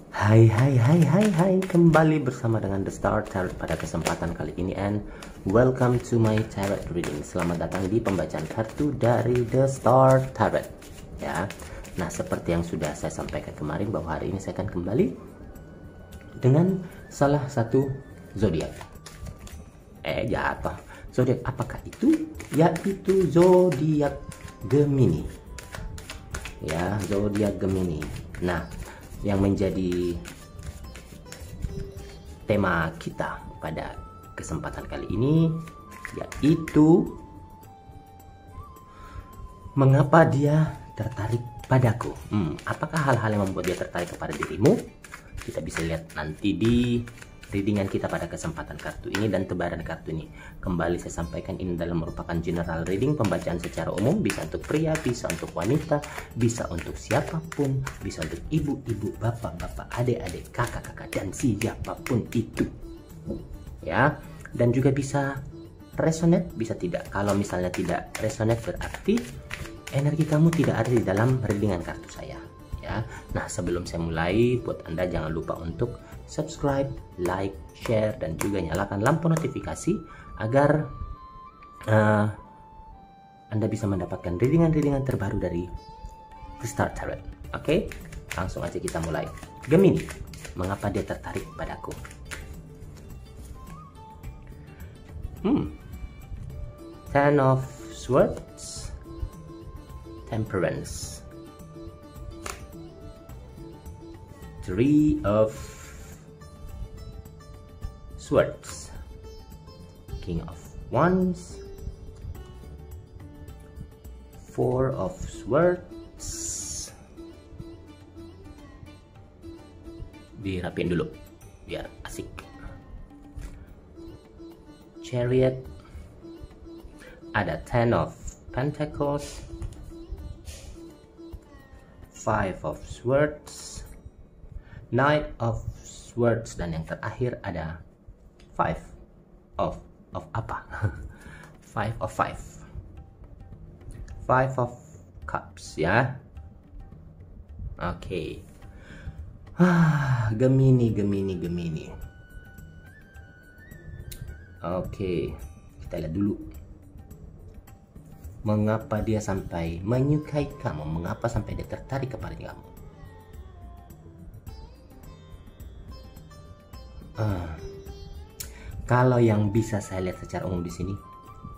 Hai, kembali bersama dengan The Star Tarot pada kesempatan kali ini, and welcome to my tarot reading. Selamat datang di pembacaan kartu dari The Star Tarot ya. Nah, seperti yang sudah saya sampaikan kemarin bahwa hari ini saya akan kembali dengan salah satu zodiak. Jatuh. Zodiak apakah itu? Yaitu zodiak Gemini. Ya, zodiak Gemini. Nah, yang menjadi tema kita pada kesempatan kali ini yaitu mengapa dia tertarik padaku. Apakah hal-hal yang membuat dia tertarik kepada dirimu? Kita bisa lihat nanti di readingan kita pada kesempatan kartu ini dan tebaran kartu ini. Kembali saya sampaikan, ini dalam merupakan general reading, pembacaan secara umum, bisa untuk pria, bisa untuk wanita, bisa untuk siapapun, bisa untuk ibu-ibu, bapak-bapak, adik-adik, kakak-kakak, dan siapapun itu ya. Dan juga bisa resonate, bisa tidak. Kalau misalnya tidak resonate, berarti energi kamu tidak ada di dalam readingan kartu saya ya. Nah, sebelum saya mulai, buat Anda jangan lupa untuk subscribe, like, share, dan juga nyalakan lampu notifikasi agar Anda bisa mendapatkan readingan-readingan terbaru dari The Star Tarot. Oke, langsung aja kita mulai. Gemini, mengapa dia tertarik padaku? Ten of Swords, Temperance, Three of Swords, King of Wands, Four of Swords. Dirapin dulu biar asik. Chariot, ada Ten of Pentacles, Five of Swords, Knight of Swords, dan yang terakhir ada Five of apa? Five of Cups ya. Oke. Gemini. Oke, kita lihat dulu mengapa dia sampai menyukai kamu, mengapa sampai dia tertarik kepada kamu. Kalau yang bisa saya lihat secara umum di sini,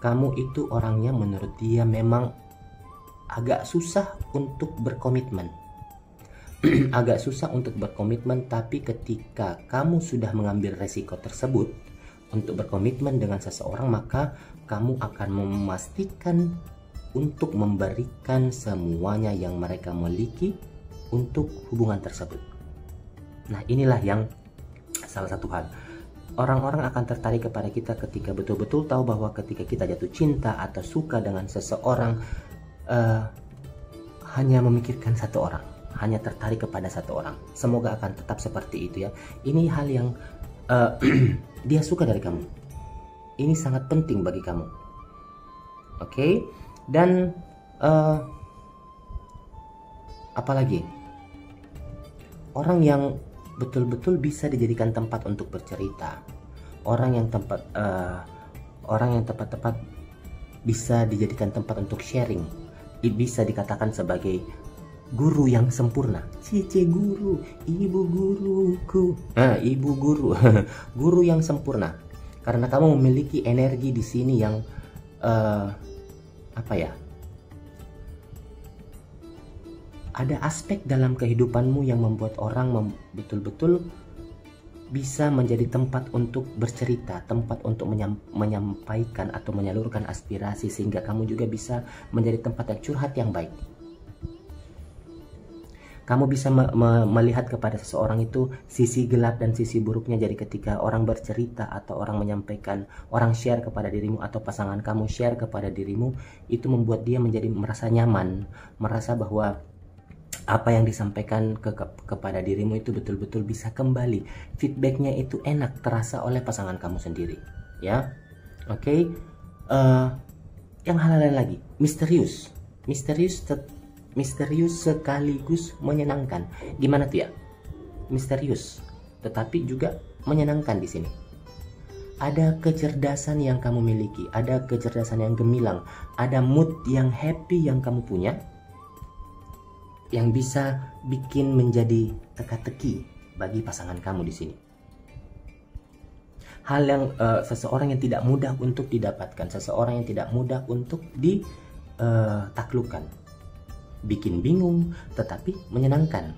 kamu itu orangnya menurut dia memang agak susah untuk berkomitmen. Agak susah untuk berkomitmen, tapi ketika kamu sudah mengambil resiko tersebut untuk berkomitmen dengan seseorang, maka kamu akan memastikan untuk memberikan semuanya yang mereka miliki untuk hubungan tersebut. Nah, inilah yang salah satu hal. Orang-orang akan tertarik kepada kita ketika betul-betul tahu bahwa ketika kita jatuh cinta atau suka dengan seseorang, hanya memikirkan satu orang, hanya tertarik kepada satu orang. Semoga akan tetap seperti itu ya. Ini hal yang dia suka dari kamu. Ini sangat penting bagi kamu. Oke? Dan apalagi orang yang betul-betul bisa dijadikan tempat untuk bercerita, orang yang tepat bisa dijadikan tempat untuk sharing, bisa dikatakan sebagai guru yang sempurna. Cici guru, ibu guruku, ibu guru, guru yang sempurna, karena kamu memiliki energi di sini yang ada aspek dalam kehidupanmu yang membuat orang betul-betul bisa menjadi tempat untuk bercerita, tempat untuk menyampaikan atau menyalurkan aspirasi, sehingga kamu juga bisa menjadi tempat yang curhat yang baik. Kamu bisa melihat kepada seseorang itu sisi gelap dan sisi buruknya. Jadi ketika orang bercerita atau orang menyampaikan, orang share kepada dirimu atau pasangan kamu share kepada dirimu, itu membuat dia menjadi merasa nyaman, merasa bahwa apa yang disampaikan kepada dirimu itu betul-betul bisa kembali. Feedbacknya itu enak, terasa oleh pasangan kamu sendiri ya. Oke. Yang hal lain lagi, misterius sekaligus menyenangkan. Gimana tuh ya? misterius, tetapi juga menyenangkan di sini. Ada kecerdasan yang kamu miliki, ada kecerdasan yang gemilang, ada mood yang happy yang kamu punya, yang bisa bikin menjadi teka-teki bagi pasangan kamu di sini. Hal yang seseorang yang tidak mudah untuk didapatkan, seseorang yang tidak mudah untuk ditaklukkan, bikin bingung tetapi menyenangkan.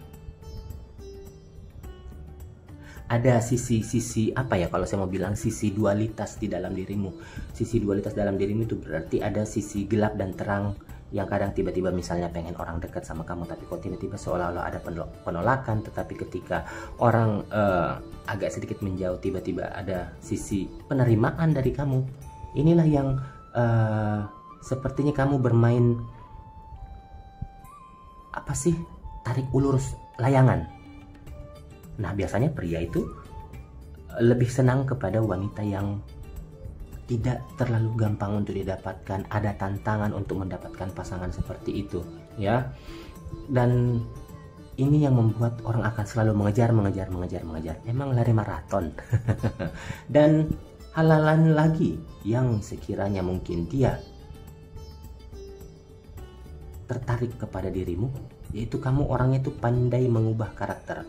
Ada sisi apa ya, kalau saya mau bilang sisi dualitas di dalam dirimu. Sisi dualitas dalam dirimu itu berarti ada sisi gelap dan terang, yang kadang tiba-tiba misalnya pengen orang dekat sama kamu tapi kok tiba-tiba seolah-olah ada penolakan, tetapi ketika orang agak sedikit menjauh tiba-tiba ada sisi penerimaan dari kamu. Inilah yang sepertinya kamu bermain apa sih, tarik ulur layangan. Nah, biasanya pria itu lebih senang kepada wanita yang tidak terlalu gampang untuk didapatkan, ada tantangan untuk mendapatkan pasangan seperti itu, ya. Dan ini yang membuat orang akan selalu mengejar. Emang lari maraton. Dan hal lain lagi yang sekiranya mungkin dia tertarik kepada dirimu, yaitu kamu orangnya itu pandai mengubah karakter.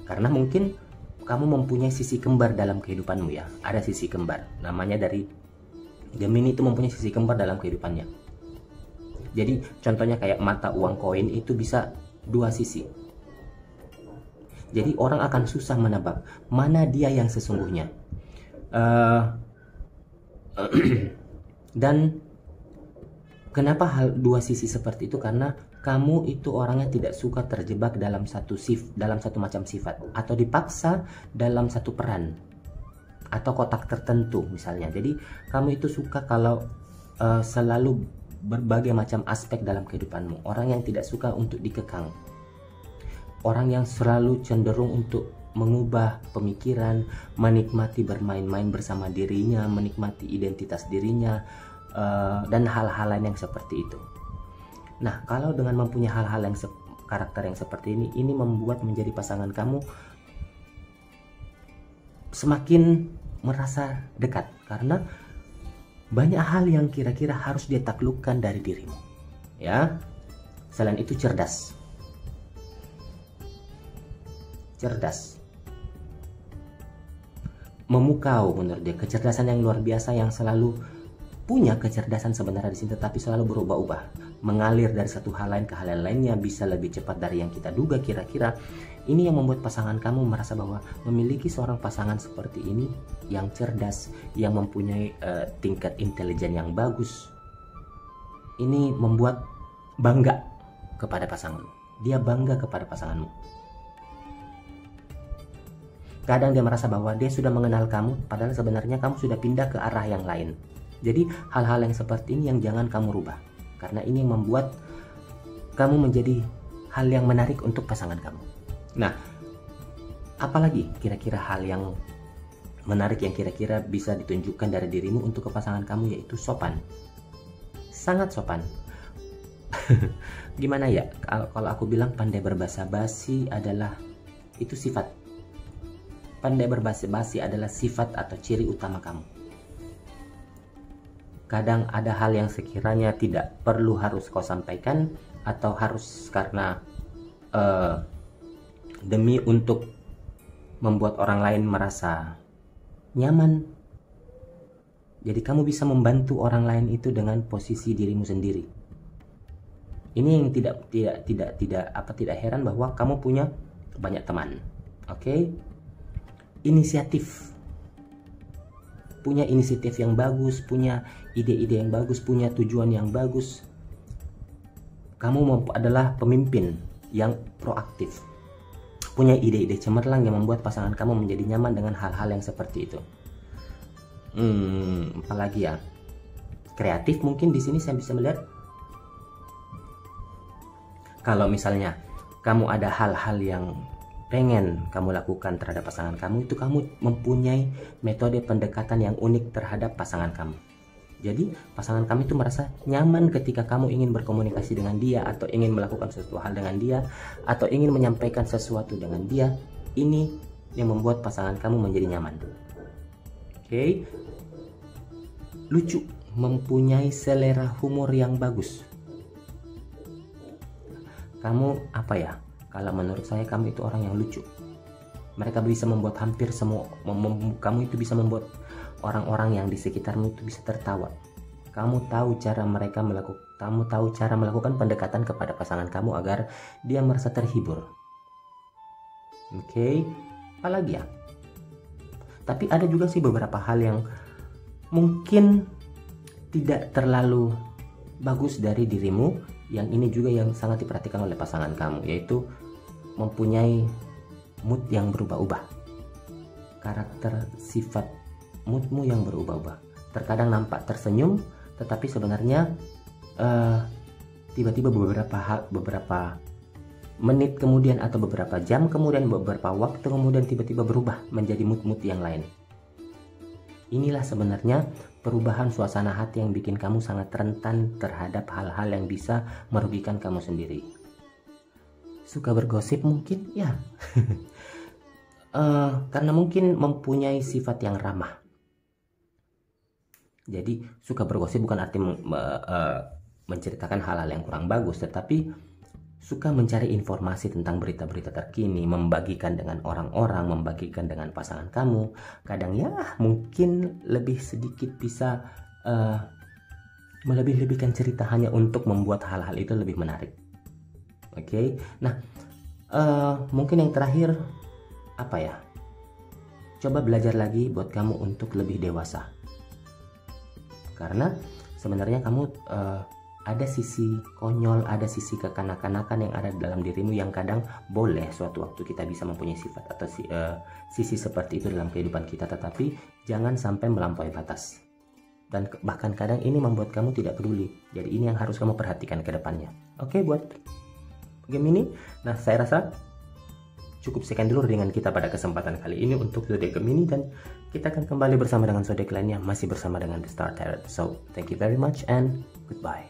Karena mungkin kamu mempunyai sisi kembar dalam kehidupanmu, ya. Ada sisi kembar, namanya dari Gemini itu mempunyai sisi kembar dalam kehidupannya. Jadi contohnya kayak mata uang koin itu bisa dua sisi. Jadi orang akan susah menebak mana dia yang sesungguhnya. Dan kenapa hal dua sisi seperti itu? Karena kamu itu orangnya tidak suka terjebak dalam satu macam sifat, atau dipaksa dalam satu peran atau kotak tertentu misalnya. Jadi kamu itu suka kalau selalu berbagai macam aspek dalam kehidupanmu. Orang yang tidak suka untuk dikekang, orang yang selalu cenderung untuk mengubah pemikiran, menikmati bermain-main bersama dirinya, menikmati identitas dirinya, dan hal-hal lain yang seperti itu. Nah, kalau dengan mempunyai hal-hal yang karakter yang seperti ini membuat menjadi pasangan kamu semakin merasa dekat, karena banyak hal yang kira-kira harus dia taklukkan dari dirimu, ya. Selain itu cerdas, memukau menurut dia, kecerdasan yang luar biasa, yang selalu punya kecerdasan sebenarnya di sini, tetapi selalu berubah-ubah, mengalir dari satu hal lain ke hal lainnya, bisa lebih cepat dari yang kita duga kira-kira. Ini yang membuat pasangan kamu merasa bahwa memiliki seorang pasangan seperti ini yang cerdas, yang mempunyai tingkat intelijen yang bagus. Ini membuat bangga kepada pasanganmu. Dia bangga kepada pasanganmu. Kadang dia merasa bahwa dia sudah mengenal kamu, padahal sebenarnya kamu sudah pindah ke arah yang lain. Jadi hal-hal yang seperti ini yang jangan kamu rubah, karena ini membuat kamu menjadi hal yang menarik untuk pasangan kamu. Nah, apalagi kira-kira hal yang menarik yang kira-kira bisa ditunjukkan dari dirimu untuk ke pasangan kamu, yaitu sopan. Sangat sopan. Gimana ya, kalau aku bilang pandai berbahasa basi adalah itu sifat. Pandai berbahasa basi adalah sifat atau ciri utama kamu. Kadang ada hal yang sekiranya tidak perlu harus kau sampaikan, atau harus karena demi untuk membuat orang lain merasa nyaman. Jadi kamu bisa membantu orang lain itu dengan posisi dirimu sendiri. Ini yang tidak heran bahwa kamu punya banyak teman. Oke? Inisiatif. Punya inisiatif yang bagus, punya ide-ide yang bagus, punya tujuan yang bagus. Kamu adalah pemimpin yang proaktif, punya ide-ide cemerlang yang membuat pasangan kamu menjadi nyaman dengan hal-hal yang seperti itu. Apalagi ya, kreatif mungkin di sini saya bisa melihat. Kalau misalnya kamu ada hal-hal yang pengen kamu lakukan terhadap pasangan kamu, itu kamu mempunyai metode pendekatan yang unik terhadap pasangan kamu. Jadi pasangan kamu itu merasa nyaman ketika kamu ingin berkomunikasi dengan dia, atau ingin melakukan sesuatu hal dengan dia, atau ingin menyampaikan sesuatu dengan dia. Ini yang membuat pasangan kamu menjadi nyaman. Oke. Lucu, mempunyai selera humor yang bagus. Kamu apa ya? Kalau menurut saya kamu itu orang yang lucu. Mereka bisa membuat hampir semua, kamu itu bisa membuat orang-orang yang di sekitarmu itu bisa tertawa. Kamu tahu cara melakukan pendekatan kepada pasangan kamu agar dia merasa terhibur. Oke, apalagi ya? Tapi ada juga sih beberapa hal yang mungkin tidak terlalu bagus dari dirimu, yang ini juga yang sangat diperhatikan oleh pasangan kamu, yaitu mempunyai mood yang berubah-ubah. Karakter sifat moodmu yang berubah-ubah. Terkadang nampak tersenyum, tetapi sebenarnya tiba-tiba beberapa menit kemudian, atau beberapa jam kemudian, beberapa waktu kemudian, tiba-tiba berubah menjadi mood-mood yang lain. Inilah sebenarnya perubahan suasana hati yang bikin kamu sangat rentan terhadap hal-hal yang bisa merugikan kamu sendiri. Suka bergosip mungkin? Ya. Karena mungkin mempunyai sifat yang ramah. Jadi suka bergosip bukan arti menceritakan hal-hal yang kurang bagus, tetapi suka mencari informasi tentang berita-berita terkini, membagikan dengan orang-orang, membagikan dengan pasangan kamu. Kadang ya mungkin lebih sedikit bisa melebih-lebihkan cerita hanya untuk membuat hal-hal itu lebih menarik. Oke. Nah, mungkin yang terakhir apa ya? Coba belajar lagi buat kamu untuk lebih dewasa. Karena sebenarnya kamu ada sisi konyol, ada sisi kekanak-kanakan yang ada dalam dirimu, yang kadang boleh suatu waktu kita bisa mempunyai sifat atau sisi seperti itu dalam kehidupan kita, tetapi jangan sampai melampaui batas. Dan bahkan kadang ini membuat kamu tidak peduli. Jadi ini yang harus kamu perhatikan ke depannya. Oke, buat Gemini. Nah, saya rasa cukup sekian dulu dengan kita pada kesempatan kali ini untuk zodiak Gemini, dan kita akan kembali bersama dengan zodiak lainnya, masih bersama dengan The Star Tarot. So, thank you very much and goodbye.